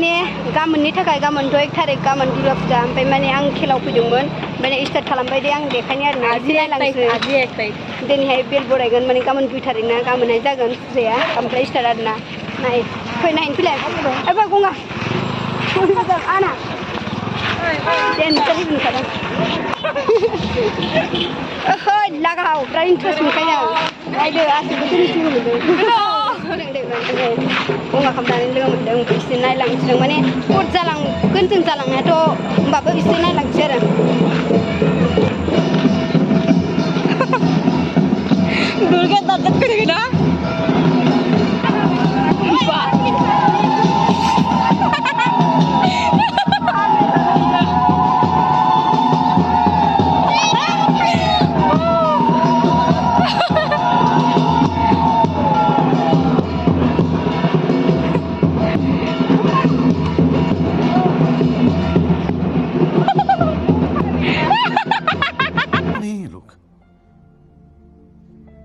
माने गाबोननि थाखाय गाबोनथ' 1 थारिख गाबोन दुर्गा फुजा ओमफ्राय माने आं खेलाव फैदोंमोन माने स्टार्ट खालामबाय दे आं देखायनो आरोना नायलांसै दिनैहाय बेल बरायगोन माने गाबोन 2 थारिख ना गाबोनहाय जागोन फुजाया ओमफ्राय स्टार्ट आरोना नाय फै नायनो फैलाय एबा गंगा आना देन तरी बुंखादों ओहो लागाव बिराद इन्टारेस्ट मोनखायो नायदो आसिबो दिनैसिम मोनदों गंगा खालामनानै लोगो मोनदों बिसोर नायलांसिदों माने हर जालांगोन जों जालांनायाथ' होमबाबो बिसोर नायलांसै आरो दुर्गा दादा फैदों ना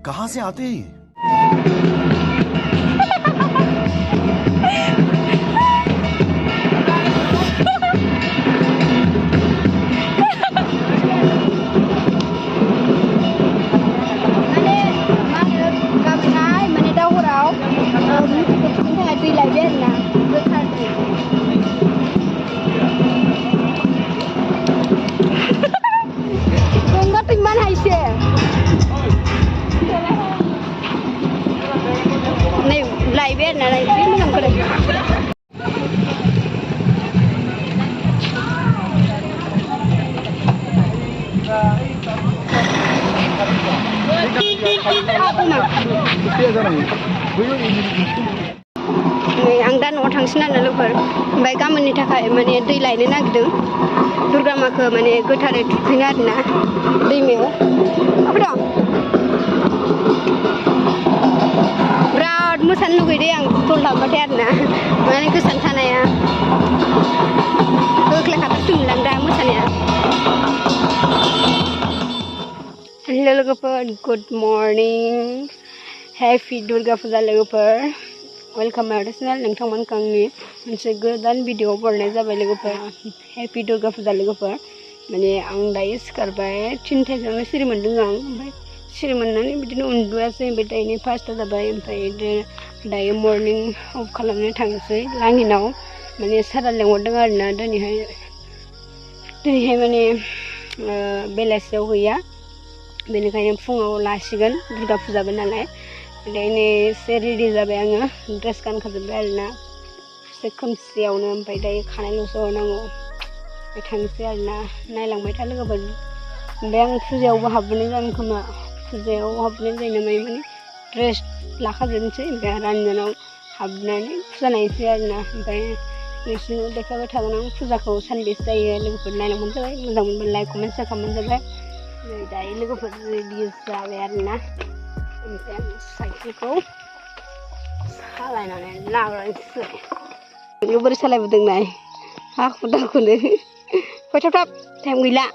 कहाँ से आते हैं आं दा न'आव थांसिन आरो लोगोफोर ओमफ्राय गाबोननि थाखाय माने दै लायनो नागिरदों दुर्गा माखौ माने गोथारै थुखैनो आरोना दैमायाव दं बिराद मोसानो लुगैदों आं फुटबल दामबाथाय आरोना माने गोसोआनो थानाया होख्लायखाथारसो मोनलां दा मोसानाया हेलो लोगोफोर गुड मर्निं हैप्पी दुर्गा फुजा लोगोफोर वेलकाम माय चेनेल नोंथांमोनखौ आंनि मोनसे गोदान भिडिअ बरनाय जाबाय लोगोफोर हैप्पी दुर्गा फुजा लोगोफोर माने आं दायो सिखारबाय 3थायावनो सिरि मोन्दों आं ओमफ्राय सिरि मोननानै बिदिनो उन्दुआसै ओमफ्राय दायो 5ता जाबाय ओमफ्राय दायो मर्निं अफ खालामनो थांसै लांहिनाव माने सारा लेंहरदों आरोना दिनैहाय माने बेलासियाव गैया बेनिखायनो फुङाव लासिगोन दुर्गा फुजाबो नालाय दायो एसे रेडि जाबाय आङो ड्रेस गानखाजोब्बाय आरोना एसे खोमसियावनो ओमफ्राय दायो खानायल'सो हरनांगौ ओमफ्राय थांसै आरोना नायलांबाय था लोगोफोर ओमफ्राय आं फुजायावबो हाबबोनाय जागोन खोमा फुजायाव हाबनाय जायो नालाय माने ड्रेस लाखाजोबनोसै ओमफ्राय रानजोनाव हाबनानै फुजा नायनोसै आरोना ओमफ्राय नोंसोरनो देखायबाय थागोन आं फुजाखौ सानबेसे जायो लोगोफोर नायलांबानो जाबाय मोजां मोनबा लाइक कमेन्ट शेयार खालामबानो जाबाय दायो लोगोफोर रेडि जाबाय आरोना ओमफ्राय आं साइकेलखौ सालायनानै लाग्रोनोसै बोरै सालायबोदों नाय हाखु दाखुनो फै थाब थाब टाइम गैला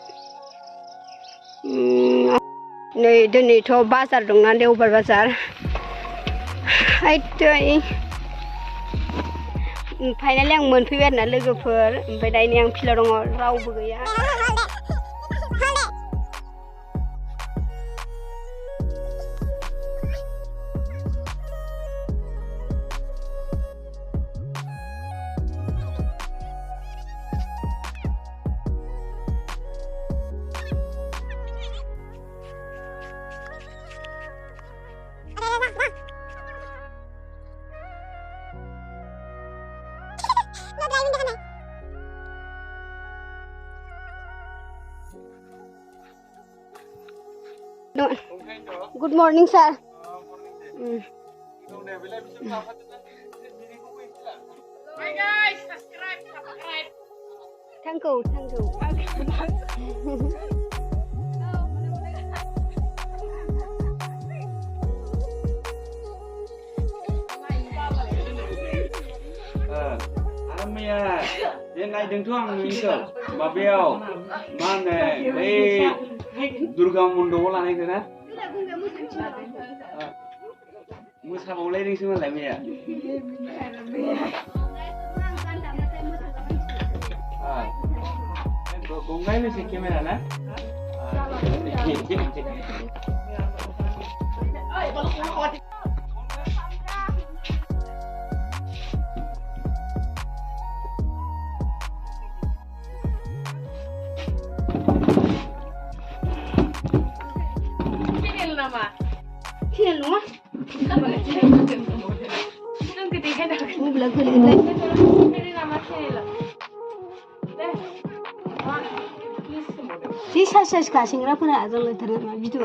नै दिनैथ' बाजार दंना देवबार बाजार फाइनालि आं मोनफैबाय आरोना लोगोफोर ओमफ्राय दायो आं फिल्डआव दङ रावबो गैया Good morning, sir. Hi guys, subscribe. Thank you. नायदोंथ' आं नोंखौ माबायाव मा होनो बै दुर्गा मन्दपाव लानायखौ ना मोसाबावलायदोंसो मालाय मैया Gonggai masih kamera na? Sini lu mah. Ini belah kulit lagi. Si sas kasih ngerapa nak asal leter nama gitu.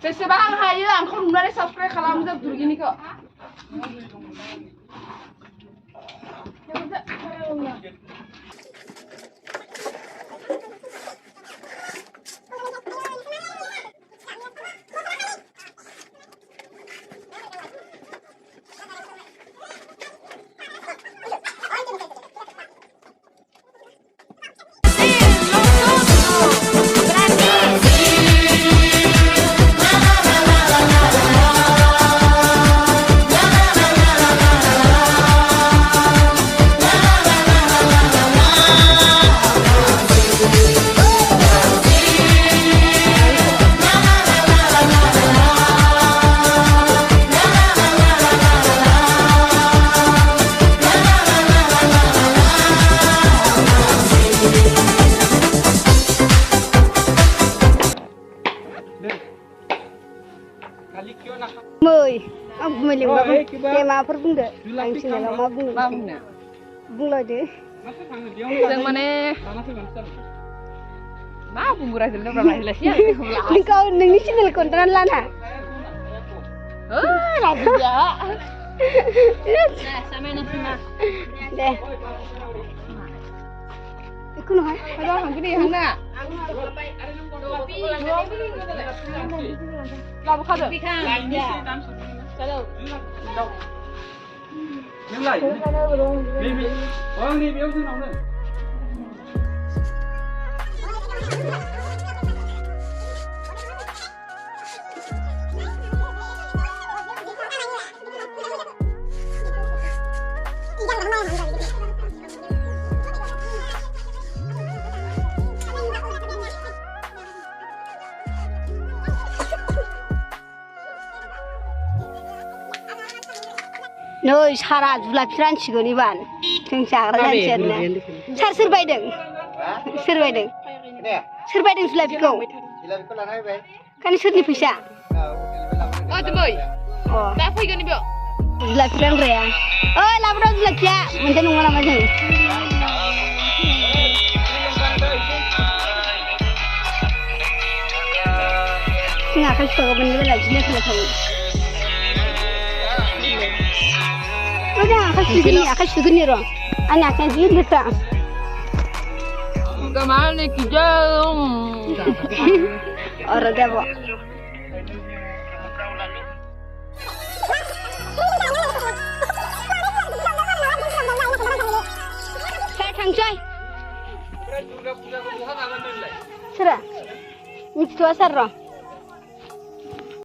Besebahan hayu ang kon dari subscribe kalam jab durgi ni ko. Mời, ông mời liền vào cái mà phật bung được, anh xin là mà bung được, bung lại đi. Jeng mana? Ma bung murah dulu berapa jelas ya? Nih kau nih sih nih kontrakan lana. Lagi ya. Nah, sama nasi mah. Deh. Ikut nih. Ada orang gini hana. Labu kada. Kalau. Yang lain. Baby. Orang ni biar tu nama. Noi syarat belapiran cigo ni ban, ceng cakran cerna. Car serbaideng, serbaideng, serbaideng belapiko. Kan serni pisah. Oh tu boy. Oh, Tak apa ikan ni bio. belapiran rea. Oh, labrador belapia, macam nunggu lama macam. Tengah akan suka benda lagi ni kalau tahu. Udah, akan segini roh. Anak akan segini besar. Kemana ni kijang? Orang dah buat. Saya tangcai. Serah. Ni tua serah.